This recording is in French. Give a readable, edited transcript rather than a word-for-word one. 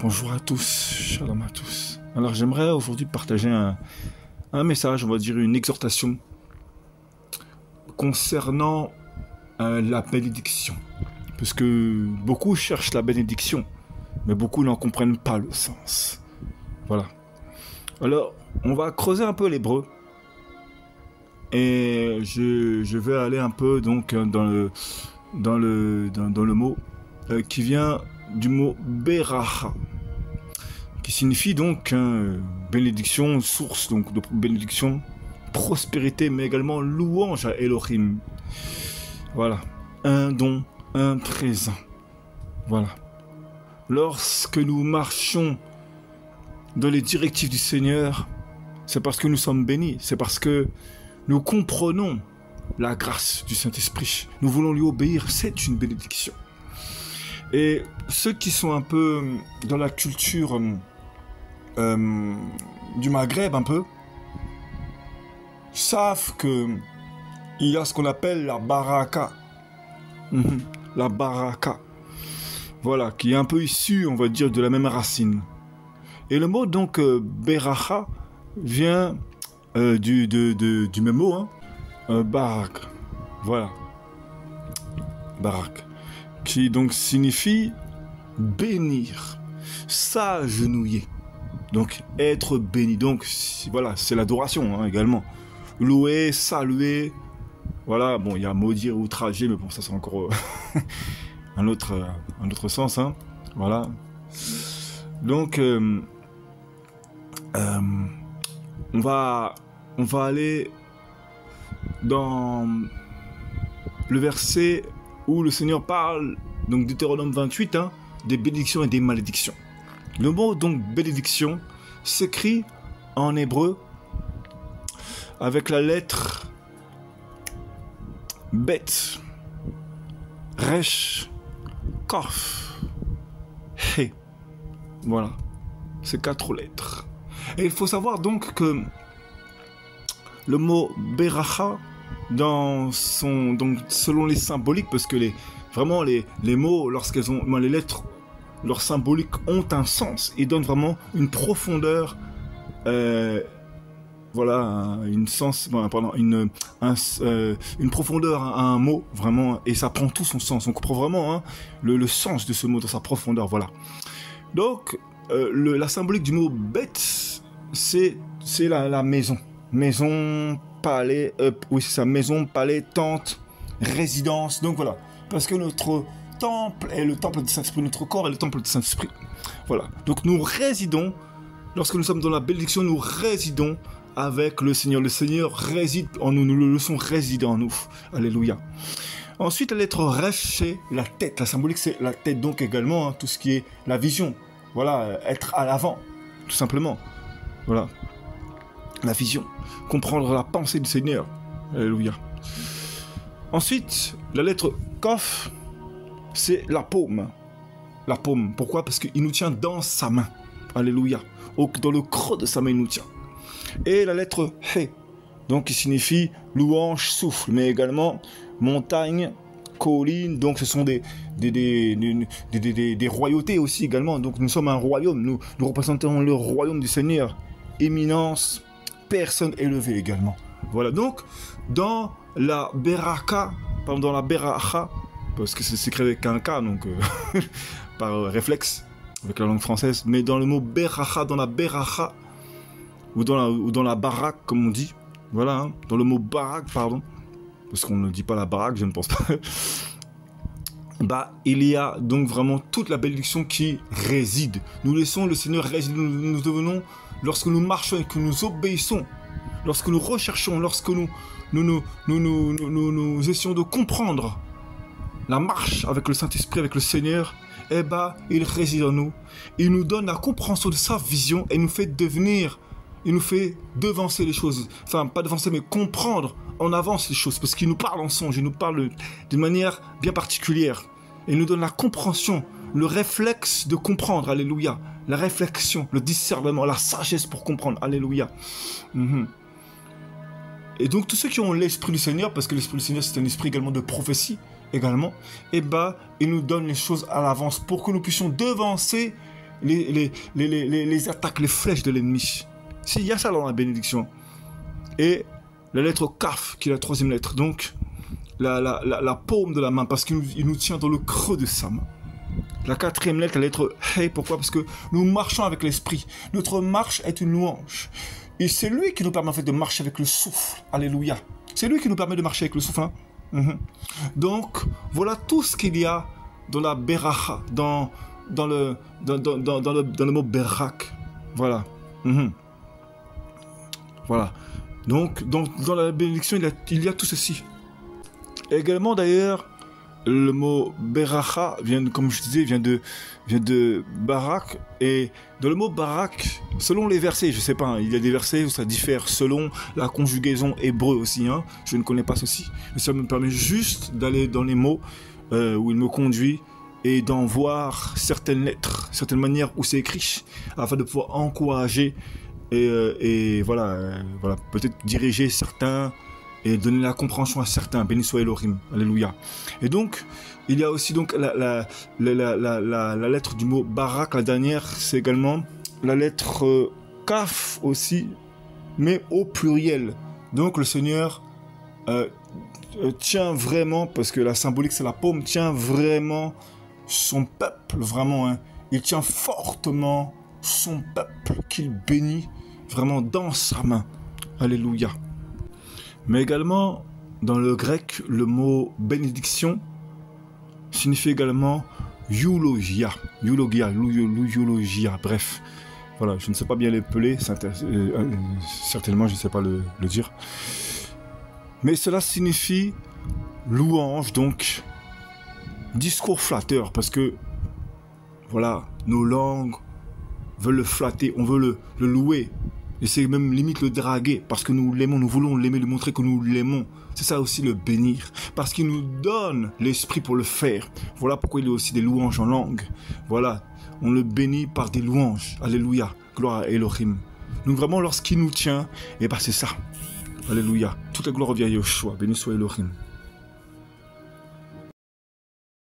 Bonjour à tous, shalom à tous. Alors j'aimerais aujourd'hui partager un message, on va dire une exhortation concernant la bénédiction. Parce que beaucoup cherchent la bénédiction, mais beaucoup n'en comprennent pas le sens. Voilà. Alors, on va creuser un peu l'hébreu. Et je vais aller un peu donc dans le mot qui vient du mot beracha, qui signifie donc bénédiction, source donc de bénédiction, prospérité, mais également louange à Elohim. Voilà, un don, un présent. Voilà. Lorsque nous marchons dans les directives du Seigneur, c'est parce que nous sommes bénis, c'est parce que nous comprenons la grâce du Saint-Esprit. Nous voulons lui obéir, c'est une bénédiction. Et ceux qui sont un peu dans la culture du Maghreb un peu, savent que il y a ce qu'on appelle la baraka. La baraka. Voilà, qui est un peu issue, on va dire, de la même racine. Et le mot donc beracha vient du même mot, barak. Voilà. Barak. Qui donc signifie bénir, s'agenouiller. Donc être béni. Donc voilà, c'est l'adoration également. Louer, saluer. Voilà, bon, il y a maudire, outrager, mais bon, ça c'est encore un autre sens. Voilà. Donc on va aller dans le verset où le Seigneur parle, donc Deutéronome 28, des bénédictions et des malédictions. Le mot donc bénédiction s'écrit en hébreu avec la lettre Bet, Resh, Kof, He. Voilà, ces 4 lettres. Et il faut savoir donc que le mot beracha, donc selon les symboliques, parce que les mots, lorsqu'elles ont les lettres, leurs symboliques ont un sens et donnent vraiment une profondeur, une profondeur à un mot, vraiment, et ça prend tout son sens. On comprend vraiment le sens de ce mot dans sa profondeur, voilà. Donc la symbolique du mot bête, c'est la maison. Maison, palais, oui c'est ça, maison, palais, tente, résidence, donc voilà. Parce que notre temple est le temple du Saint-Esprit, notre corps est le temple du Saint-Esprit. Voilà. Donc nous résidons, lorsque nous sommes dans la bénédiction, nous résidons avec le Seigneur. Le Seigneur réside en nous, nous le laissons résider en nous. Alléluia. Ensuite, la lettre Resh, c'est la tête. La symbolique, c'est la tête, donc également, tout ce qui est la vision. Voilà, être à l'avant, tout simplement. Voilà. La vision, comprendre la pensée du Seigneur. Alléluia. Ensuite, la lettre Kof, c'est la paume. La paume. Pourquoi? Parce qu'il nous tient dans sa main. Alléluia. Dans le creux de sa main, il nous tient. Et la lettre He, donc qui signifie louange, souffle, mais également montagne, colline. Donc ce sont des royautés aussi également. Donc nous sommes un royaume. Nous représentons le royaume du Seigneur. Éminence, personne élevée également. Voilà, donc dans la beracha, parce que c'est écrit avec un K, donc par réflexe avec la langue française, mais dans le mot beracha, dans la beracha, ou dans la baraque comme on dit, voilà, dans le mot baraque, pardon, parce qu'on ne dit pas la baraque, je ne pense pas. Il y a donc vraiment toute la bénédiction qui réside. Nous laissons le Seigneur résider. Nous devenons, lorsque nous marchons et que nous obéissons, lorsque nous recherchons, lorsque nous essayons de comprendre la marche avec le Saint-Esprit, avec le Seigneur, il réside en nous. Il nous donne la compréhension de sa vision et nous fait devancer les choses. Enfin, pas devancer, mais comprendre en avance les choses. Parce qu'il nous parle en songe, il nous parle d'une manière bien particulière. Et il nous donne la compréhension, le réflexe de comprendre. Alléluia. La réflexion, le discernement, la sagesse pour comprendre. Alléluia. Et donc tous ceux qui ont l'esprit du Seigneur, parce que l'esprit du Seigneur c'est un esprit également de prophétie, également, il nous donne les choses à l'avance pour que nous puissions devancer les attaques, les flèches de l'ennemi. Il y a ça dans la bénédiction. Et la lettre Kaf, qui est la troisième lettre, donc la paume de la main, parce qu'il nous tient dans le creux de sa main. La quatrième lettre, la lettre Hey, pourquoi? Parce que nous marchons avec l'esprit. Notre marche est une louange. Et c'est lui qui nous permet en fait de marcher avec le souffle. Alléluia. C'est lui qui nous permet de marcher avec le souffle. Hein? Donc, voilà tout ce qu'il y a dans la beracha, dans le mot berak. Voilà. Voilà. Donc, dans la bénédiction, il y a tout ceci. Et également, d'ailleurs, le mot beracha comme je disais, vient de barak. Et dans le mot barak, selon les versets, je sais pas, il y a des versets où ça diffère selon la conjugaison hébreu aussi. Hein, je ne connais pas ceci. Mais ça me permet juste d'aller dans les mots où il me conduit et d'en voir certaines lettres, certaines manières où c'est écrit, afin de pouvoir encourager et voilà, peut-être diriger certains et donner la compréhension à certains. Béni soit Elohim, alléluia. Et donc, il y a aussi donc la lettre du mot barak, la dernière, c'est également la lettre kaf aussi, mais au pluriel. Donc le Seigneur tient vraiment, parce que la symbolique c'est la paume, tient vraiment son peuple, vraiment, hein. Il tient fortement son peuple qu'il bénit vraiment dans sa main. Alléluia. Mais également, dans le grec, le mot bénédiction signifie également eulogia, bref. Voilà, je ne sais pas bien l'épeler, certainement je ne sais pas le dire. Mais cela signifie louange, donc discours flatteur, parce que voilà, nos langues veulent le flatter, on veut le louer. Et c'est même limite le draguer, parce que nous l'aimons, nous voulons l'aimer, lui montrer que nous l'aimons. C'est ça aussi le bénir, parce qu'il nous donne l'esprit pour le faire. Voilà pourquoi il y a aussi des louanges en langue. Voilà, on le bénit par des louanges. Alléluia, gloire à Elohim. Donc vraiment, lorsqu'il nous tient, et c'est ça. Alléluia, toute la gloire revient à Yeshua, béni soit Elohim.